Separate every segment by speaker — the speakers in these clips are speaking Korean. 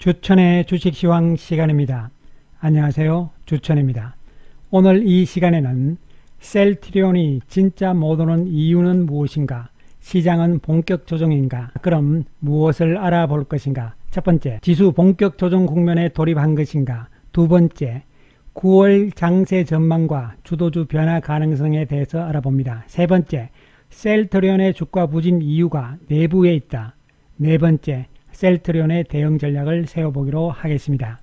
Speaker 1: 주천의 주식시황 시간입니다. 안녕하세요, 주천입니다. 오늘 이 시간에는 셀트리온이 진짜 못 오는 이유는 무엇인가? 시장은 본격 조정인가? 그럼 무엇을 알아볼 것인가? 첫 번째, 지수 본격 조정 국면에 돌입한 것인가? 두 번째, 9월 장세 전망과 주도주 변화 가능성에 대해서 알아봅니다. 세 번째, 셀트리온의 주가 부진 이유가 내부에 있다. 네 번째, 셀트리온의 대응 전략을 세워보기로 하겠습니다.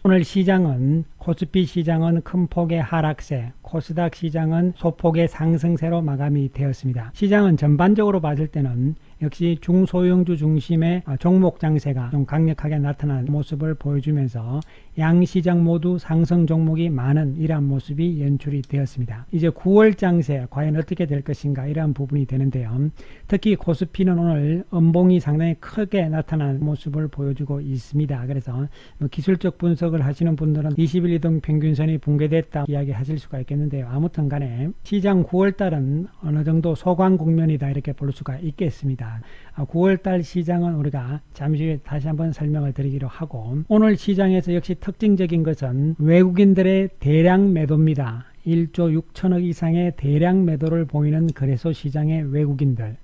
Speaker 1: 오늘 시장은 코스피 시장은 큰 폭의 하락세, 코스닥 시장은 소폭의 상승세로 마감이 되었습니다. 시장은 전반적으로 봤을 때는 역시 중소형주 중심의 종목 장세가 좀 강력하게 나타나는 모습을 보여주면서 양시장 모두 상승 종목이 많은 이러한 모습이 연출이 되었습니다. 이제 9월 장세 과연 어떻게 될 것인가 이러한 부분이 되는데요. 특히 코스피는 오늘 음봉이 상당히 크게 나타나는 모습을 보여주고 있습니다. 그래서 기술적 분석을 하시는 분들은 20일 이동 평균선이 붕괴됐다 이야기하실 수가 있겠는데요. 아무튼 간에 시장 9월달은 어느 정도 소강 국면이다 이렇게 볼 수가 있겠습니다. 9월달 시장은 우리가 잠시 후에 다시 한번 설명을 드리기로 하고, 오늘 시장에서 역시 특징적인 것은 외국인들의 대량 매도입니다. 1조 6천억 이상의 대량 매도를 보이는 거래소 시장의 외국인들,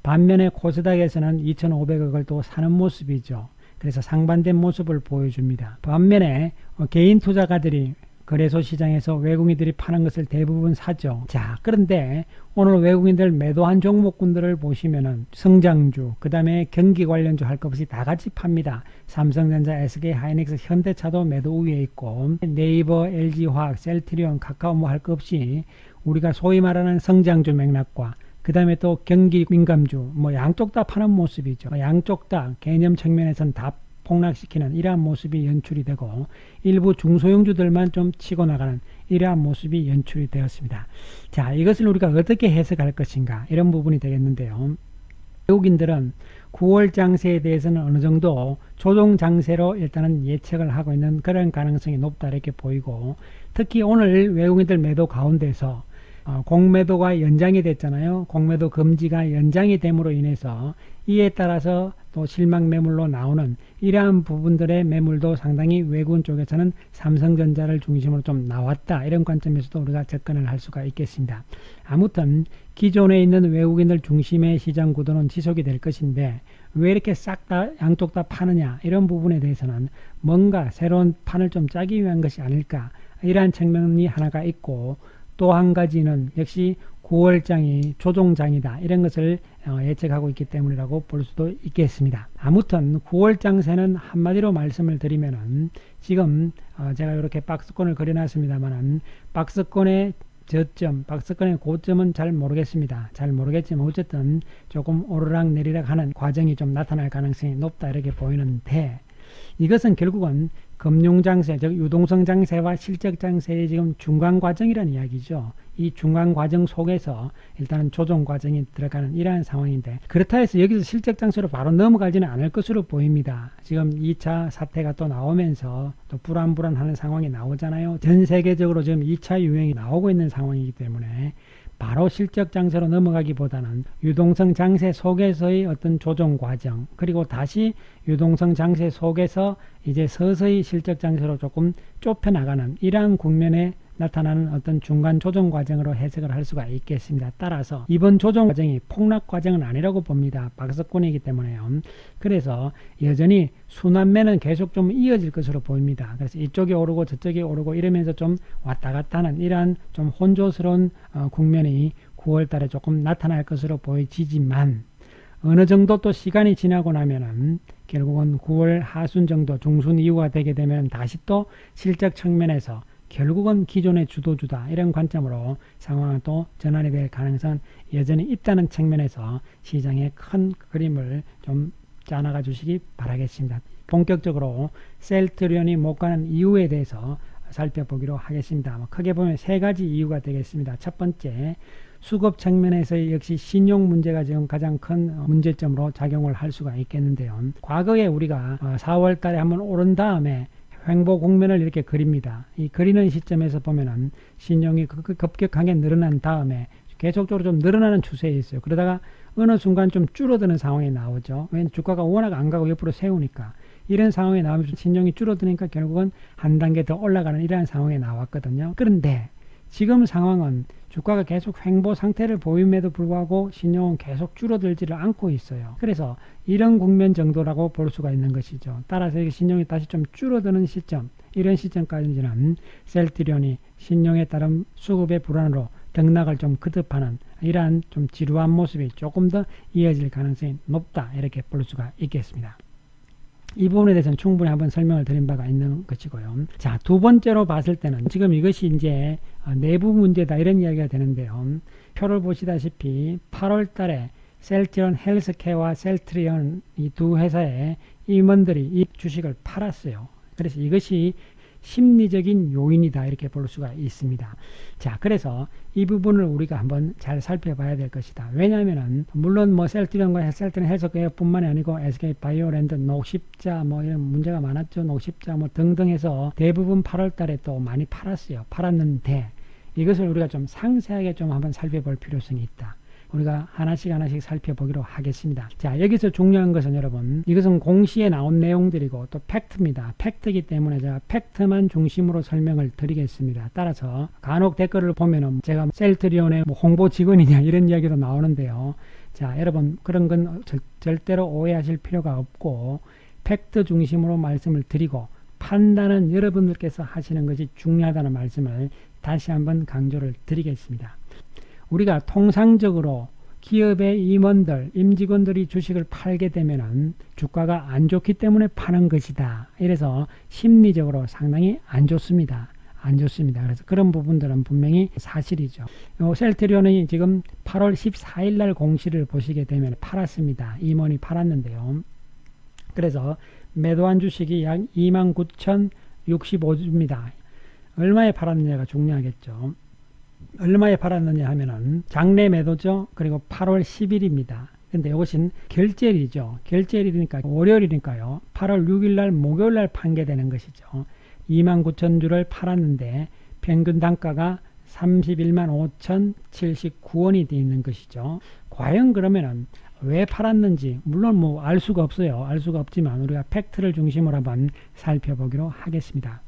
Speaker 1: 반면에 코스닥에서는 2,500억을 또 사는 모습이죠. 그래서 상반된 모습을 보여줍니다. 반면에 개인 투자가들이 거래소 시장에서 외국인들이 파는 것을 대부분 사죠. 자, 그런데 오늘 외국인들 매도한 종목군들을 보시면은 성장주, 그 다음에 경기 관련주 할 것 없이 다 같이 팝니다. 삼성전자, SK 하이닉스, 현대차도 매도 우위에 있고, 네이버, LG화학, 셀트리온, 카카오 뭐 할 것 없이 우리가 소위 말하는 성장주 맥락과 그 다음에 또 경기 민감주 뭐 양쪽 다 파는 모습이죠. 양쪽 다 개념 측면에서는 다 폭락시키는 이러한 모습이 연출이 되고, 일부 중소형주들만 좀 치고 나가는 이러한 모습이 연출이 되었습니다. 자, 이것을 우리가 어떻게 해석할 것인가 이런 부분이 되겠는데요. 외국인들은 9월 장세에 대해서는 어느 정도 조정 장세로 일단은 예측을 하고 있는 그런 가능성이 높다 이렇게 보이고, 특히 오늘 외국인들 매도 가운데서 공매도가 연장이 됐잖아요. 공매도 금지가 연장이 됨으로 인해서 이에 따라서 또 실망 매물로 나오는 이러한 부분들의 매물도 상당히 외국인 쪽에서는 삼성전자를 중심으로 좀 나왔다. 이런 관점에서도 우리가 접근을 할 수가 있겠습니다. 아무튼 기존에 있는 외국인들 중심의 시장 구도는 지속이 될 것인데, 왜 이렇게 싹 다 양쪽 다 파느냐 이런 부분에 대해서는 뭔가 새로운 판을 좀 짜기 위한 것이 아닐까, 이러한 측면이 하나가 있고, 또 한 가지는 역시 9월장이 조종장이다 이런 것을 예측하고 있기 때문이라고 볼 수도 있겠습니다. 아무튼 9월장세는 한마디로 말씀을 드리면은 지금 제가 이렇게 박스권을 그려놨습니다만은 박스권의 저점, 박스권의 고점은 잘 모르겠습니다. 잘 모르겠지만 어쨌든 조금 오르락 내리락 하는 과정이 좀 나타날 가능성이 높다 이렇게 보이는데, 이것은 결국은 금융장세, 즉 유동성 장세와 실적 장세의 지금 중간 과정이라는 이야기죠. 이 중간 과정 속에서 일단은 조정 과정이 들어가는 이러한 상황인데, 그렇다 해서 여기서 실적 장세로 바로 넘어가지는 않을 것으로 보입니다. 지금 2차 사태가 또 나오면서 또 불안불안하는 상황이 나오잖아요. 전 세계적으로 지금 2차 유행이 나오고 있는 상황이기 때문에 바로 실적 장세로 넘어가기보다는 유동성 장세 속에서의 어떤 조정 과정, 그리고 다시 유동성 장세 속에서 이제 서서히 실적 장세로 조금 좁혀나가는 이러한 국면에 나타나는 어떤 중간 조정 과정으로 해석을 할 수가 있겠습니다. 따라서 이번 조정 과정이 폭락 과정은 아니라고 봅니다. 박스권이기 때문에요. 그래서 여전히 순환매는 계속 좀 이어질 것으로 보입니다. 그래서 이쪽이 오르고 저쪽이 오르고 이러면서 좀 왔다 갔다 하는 이러한 좀 혼조스러운 국면이 9월 달에 조금 나타날 것으로 보여지지만, 어느 정도 또 시간이 지나고 나면은 결국은 9월 하순 정도 중순 이후가 되게 되면 다시 또 실적 측면에서 결국은 기존의 주도주다 이런 관점으로 상황은 또 전환이 될 가능성은 여전히 있다는 측면에서 시장의 큰 그림을 좀 짜나가 주시기 바라겠습니다. 본격적으로 셀트리온이 못 가는 이유에 대해서 살펴보기로 하겠습니다. 크게 보면 세 가지 이유가 되겠습니다. 첫 번째, 수급 측면에서 역시 신용 문제가 지금 가장 큰 문제점으로 작용을 할 수가 있겠는데요. 과거에 우리가 4월 달에 한번 오른 다음에 횡보 국면을 이렇게 그립니다. 이 그리는 시점에서 보면은 신용이 급격하게 늘어난 다음에 계속적으로 좀 늘어나는 추세에 있어요. 그러다가 어느 순간 좀 줄어드는 상황이 나오죠. 왜냐하면 주가가 워낙 안 가고 옆으로 세우니까. 이런 상황에 나오면서 신용이 줄어드니까 결국은 한 단계 더 올라가는 이러한 상황에 나왔거든요. 그런데 지금 상황은 주가가 계속 횡보 상태를 보임에도 불구하고 신용은 계속 줄어들지를 않고 있어요. 그래서 이런 국면 정도라고 볼 수가 있는 것이죠. 따라서 신용이 다시 좀 줄어드는 시점, 이런 시점까지는 셀트리온이 신용에 따른 수급의 불안으로 등락을 좀 거듭하는 이러한 좀 지루한 모습이 조금 더 이어질 가능성이 높다, 이렇게 볼 수가 있겠습니다. 이 부분에 대해서는 충분히 한번 설명을 드린 바가 있는 것이고요. 자, 두 번째로 봤을 때는 지금 이것이 이제 내부 문제다, 이런 이야기가 되는데요. 표를 보시다시피 8월 달에 셀트리온 헬스케어와 셀트리온 이 두 회사의 임원들이 이 주식을 팔았어요. 그래서 이것이 심리적인 요인이다, 이렇게 볼 수가 있습니다. 자, 그래서 이 부분을 우리가 한번 잘 살펴봐야 될 것이다. 왜냐하면은 물론 뭐 셀트리온과 셀트리온 헬스케어 뿐만이 아니고 SK 바이오랜드, 녹십자 뭐 이런 문제가 많았죠. 녹십자 뭐 등등 해서 대부분 8월 달에 또 많이 팔았어요. 팔았는데 이것을 우리가 좀 상세하게 좀 한번 살펴볼 필요성이 있다. 우리가 하나씩 살펴보기로 하겠습니다. 자, 여기서 중요한 것은 여러분, 이것은 공시에 나온 내용들이고 또 팩트입니다. 팩트이기 때문에 제가 팩트만 중심으로 설명을 드리겠습니다. 따라서 간혹 댓글을 보면은 제가 셀트리온의 뭐 홍보 직원이냐 이런 이야기도 나오는데요. 자, 여러분, 그런 건 절대로 오해하실 필요가 없고 팩트 중심으로 말씀을 드리고 판단은 여러분들께서 하시는 것이 중요하다는 말씀을 다시 한번 강조를 드리겠습니다. 우리가 통상적으로 기업의 임원들, 임직원들이 주식을 팔게 되면은 주가가 안 좋기 때문에 파는 것이다. 이래서 심리적으로 상당히 안 좋습니다. 안 좋습니다. 그래서 그런 부분들은 분명히 사실이죠. 셀트리온이 지금 8월 14일 날 공시를 보시게 되면 팔았습니다. 임원이 팔았는데요. 그래서 매도한 주식이 약 29,065주입니다. 얼마에 팔았느냐가 중요하겠죠. 얼마에 팔았느냐 하면은 장내 매도죠. 그리고 8월 10일입니다. 근데 이것은 결제일이죠. 결제일이니까 월요일이니까요. 8월 6일 날 목요일 날 판게 되는 것이죠. 29,000주를 팔았는데 평균 단가가 31만 5,079원이 되어 있는 것이죠. 과연 그러면은 왜 팔았는지 물론 뭐 알 수가 없어요. 알 수가 없지만 우리가 팩트를 중심으로 한번 살펴보기로 하겠습니다.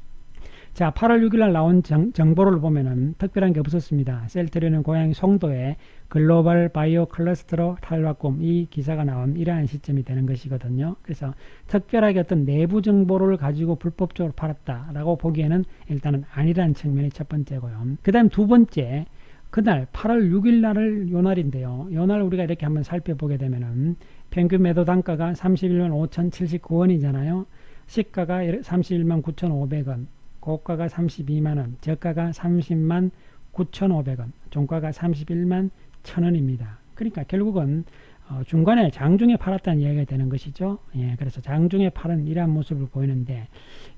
Speaker 1: 자, 8월 6일 날 나온 정보를 보면은 특별한 게 없었습니다. 셀트리온은 고향 송도에 글로벌 바이오 클러스터로 탈바꿈, 이 기사가 나온 이러한 시점이 되는 것이거든요. 그래서 특별하게 어떤 내부 정보를 가지고 불법적으로 팔았다라고 보기에는 일단은 아니라는 측면이 첫 번째고요. 그 다음 두 번째, 그날 8월 6일 날을 요날인데요. 요날 우리가 이렇게 한번 살펴보게 되면은 평균 매도 단가가 31만 5,079원이잖아요. 시가가 31만 9,500원. 고가가 32만원, 저가가 30만 9,500원, 종가가 31만 1,000원입니다. 그러니까 결국은 중간에 장중에 팔았다는 이야기가 되는 것이죠. 예, 그래서 장중에 팔은 이러한 모습을 보이는데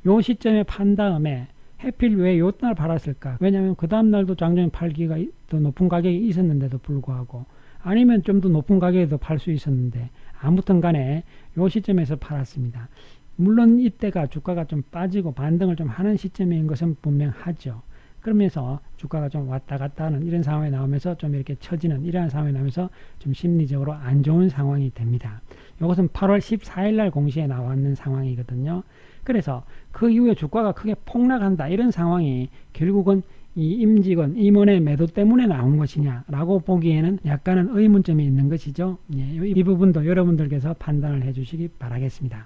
Speaker 1: 요 시점에 판 다음에 해필 왜 요날 팔았을까? 왜냐하면 그 다음날도 장중에 팔기가 더 높은 가격이 있었는데도 불구하고 아니면 좀 더 높은 가격에도 팔 수 있었는데 아무튼 간에 요 시점에서 팔았습니다. 물론 이때가 주가가 좀 빠지고 반등을 좀 하는 시점인 것은 분명하죠. 그러면서 주가가 좀 왔다 갔다 하는 이런 상황이 나오면서 좀 이렇게 처지는 이러한 상황이 나오면서 좀 심리적으로 안 좋은 상황이 됩니다. 이것은 8월 14일 날 공시에 나왔는 상황이거든요. 그래서 그 이후에 주가가 크게 폭락한다, 이런 상황이 결국은 이 임직원, 임원의 매도 때문에 나온 것이냐 라고 보기에는 약간은 의문점이 있는 것이죠. 예, 이 부분도 여러분들께서 판단을 해 주시기 바라겠습니다.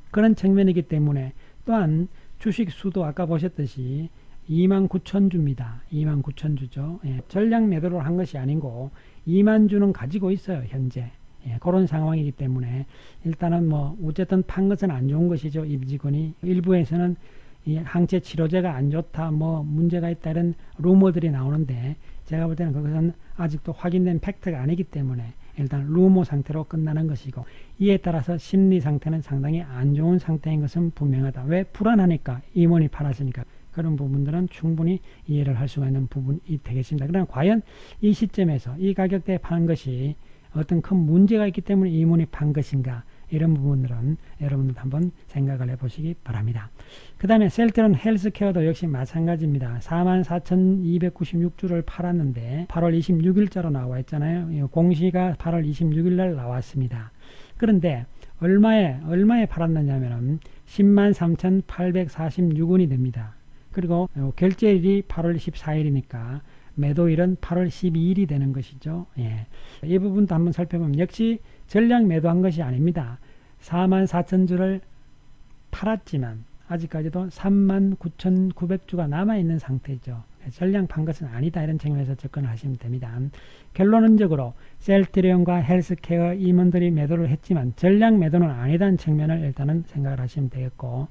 Speaker 1: 그런 측면이기 때문에 또한 주식 수도 아까 보셨듯이 29,000주입니다. 29,000주죠. 예, 전량 매도를 한 것이 아니고 2만 주는 가지고 있어요, 현재. 예, 그런 상황이기 때문에 일단은 뭐 어쨌든 판 것은 안 좋은 것이죠. 임직원이 일부에서는 이 항체 치료제가 안 좋다, 뭐 문제가 있다, 이런 루머들이 나오는데 제가 볼 때는 그것은 아직도 확인된 팩트가 아니기 때문에 일단 루머 상태로 끝나는 것이고, 이에 따라서 심리 상태는 상당히 안 좋은 상태인 것은 분명하다. 왜? 불안하니까, 임원이 팔았으니까. 그런 부분들은 충분히 이해를 할 수가 있는 부분이 되겠습니다. 그러나 과연 이 시점에서 이 가격대에 파는 것이 어떤 큰 문제가 있기 때문에 임원이 판 것인가, 이런 부분들은 여러분들 한번 생각을 해보시기 바랍니다. 그 다음에 셀트리온 헬스케어도 역시 마찬가지입니다. 44,296주를 팔았는데 8월 26일자로 나와 있잖아요. 공시가 8월 26일 날 나왔습니다. 그런데 얼마에 팔았느냐 하면은 103,846원이 됩니다. 그리고 결제일이 8월 14일이니까 매도일은 8월 12일이 되는 것이죠. 예. 이 부분도 한번 살펴보면 역시 전량 매도한 것이 아닙니다. 44,000주를 팔았지만 아직까지도 39,900주가 남아있는 상태죠. 전량 판 것은 아니다, 이런 측면에서 접근을 하시면 됩니다. 결론적으로 셀트리온과 헬스케어 임원들이 매도를 했지만 전량 매도는 아니다는 측면을 일단은 생각을 하시면 되겠고,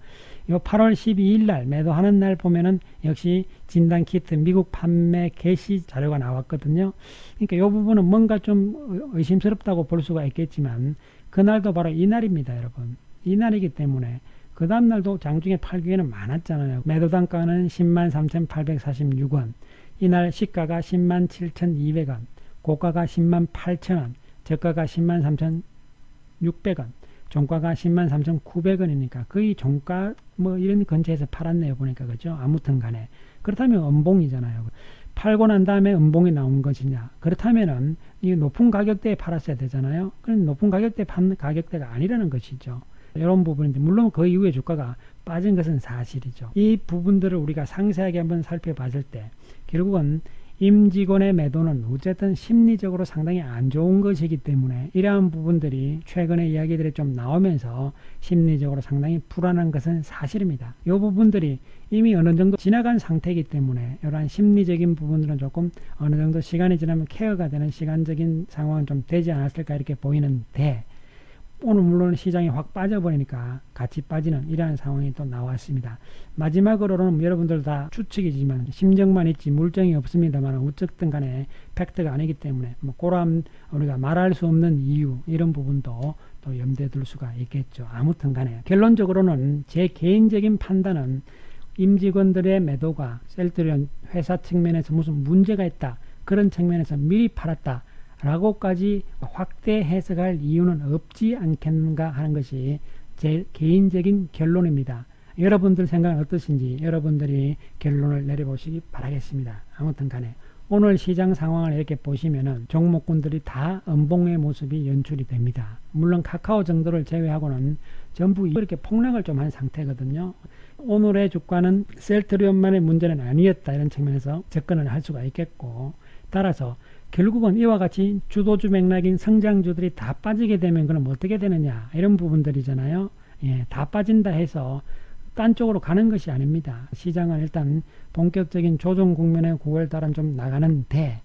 Speaker 1: 요 8월 12일 날 매도하는 날 보면은 역시 진단키트 미국 판매 개시 자료가 나왔거든요. 그러니까 이 부분은 뭔가 좀 의심스럽다고 볼 수가 있겠지만 그날도 바로 이날입니다, 여러분. 이날이기 때문에 그 다음날도 장중에 팔기에는 많았잖아요. 매도 단가는 103,846원, 이날 시가가 107,200원, 고가가 108,000원, 저가가 103,600원, 종가가 103,900원이니까 거의 종가 뭐 이런 근처에서 팔았네요, 보니까. 그죠? 아무튼 간에 그렇다면 음봉이잖아요. 팔고 난 다음에 음봉이 나온 것이냐, 그렇다면은 이 높은 가격대에 팔았어야 되잖아요. 그럼 높은 가격대에 판 가격대가 아니라는 것이죠. 이런 부분인데, 물론 그 이후에 주가가 빠진 것은 사실이죠. 이 부분들을 우리가 상세하게 한번 살펴봤을 때 결국은 임직원의 매도는 어쨌든 심리적으로 상당히 안 좋은 것이기 때문에 이러한 부분들이 최근의 이야기들이 좀 나오면서 심리적으로 상당히 불안한 것은 사실입니다. 이 부분들이 이미 어느 정도 지나간 상태이기 때문에 이러한 심리적인 부분들은 조금 어느 정도 시간이 지나면 케어가 되는 시간적인 상황은 좀 되지 않았을까 이렇게 보이는데, 오늘 물론 시장이 확 빠져버리니까 같이 빠지는 이러한 상황이 또 나왔습니다. 마지막으로는 여러분들 다 추측이지만 심정만 있지 물정이 없습니다만 어쨌든 간에 팩트가 아니기 때문에 뭐 그런 우리가 말할 수 없는 이유, 이런 부분도 또 염두에 둘 수가 있겠죠. 아무튼 간에 결론적으로는 제 개인적인 판단은 임직원들의 매도가 셀트리온 회사 측면에서 무슨 문제가 있다, 그런 측면에서 미리 팔았다 라고까지 확대 해석할 이유는 없지 않겠는가 하는 것이 제 개인적인 결론입니다. 여러분들 생각은 어떠신지 여러분들이 결론을 내려보시기 바라겠습니다. 아무튼 간에 오늘 시장 상황을 이렇게 보시면은 종목군들이 다 음봉의 모습이 연출이 됩니다. 물론 카카오 정도를 제외하고는 전부 이렇게 폭락을 좀 한 상태거든요. 오늘의 주가는 셀트리온만의 문제는 아니었다, 이런 측면에서 접근을 할 수가 있겠고, 따라서 결국은 이와 같이 주도주 맥락인 성장주들이 다 빠지게 되면 그럼 어떻게 되느냐, 이런 부분들이잖아요. 예, 다 빠진다 해서 딴 쪽으로 가는 것이 아닙니다. 시장은 일단 본격적인 조정 국면에 9월달은 좀 나가는데,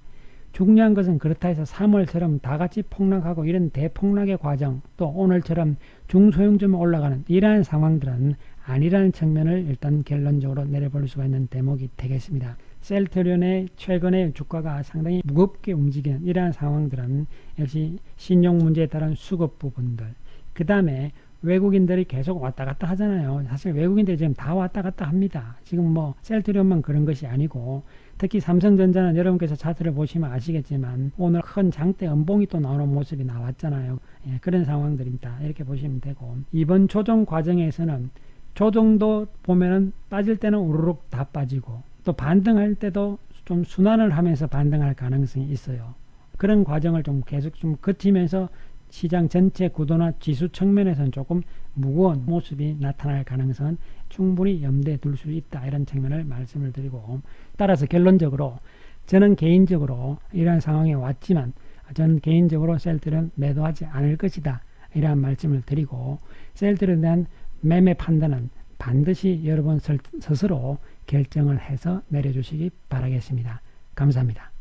Speaker 1: 중요한 것은 그렇다 해서 3월처럼 다 같이 폭락하고 이런 대폭락의 과정, 또 오늘처럼 중소형주만 올라가는 이러한 상황들은 아니라는 측면을 일단 결론적으로 내려볼 수가 있는 대목이 되겠습니다. 셀트리온의 최근의 주가가 상당히 무겁게 움직이는 이러한 상황들은 역시 신용 문제에 따른 수급 부분들, 그 다음에 외국인들이 계속 왔다 갔다 하잖아요. 사실 외국인들이 지금 다 왔다 갔다 합니다. 지금 뭐 셀트리온만 그런 것이 아니고, 특히 삼성전자는 여러분께서 차트를 보시면 아시겠지만 오늘 큰 장대 음봉이 또 나오는 모습이 나왔잖아요. 예, 그런 상황들입니다. 이렇게 보시면 되고, 이번 조정 과정에서는 조정도 보면은 빠질 때는 우르륵 다 빠지고, 또 반등할 때도 좀 순환을 하면서 반등할 가능성이 있어요. 그런 과정을 좀 계속 좀 거치면서 시장 전체 구도나 지수 측면에서는 조금 무거운 모습이 나타날 가능성은 충분히 염두에 둘 수 있다, 이런 측면을 말씀을 드리고, 따라서 결론적으로 저는 개인적으로 이러한 상황에 왔지만 저는 개인적으로 셀트리온 매도하지 않을 것이다, 이러한 말씀을 드리고, 셀트리온에 대한 매매 판단은 반드시 여러분 스스로 결정을 해서 내려주시기 바라겠습니다. 감사합니다.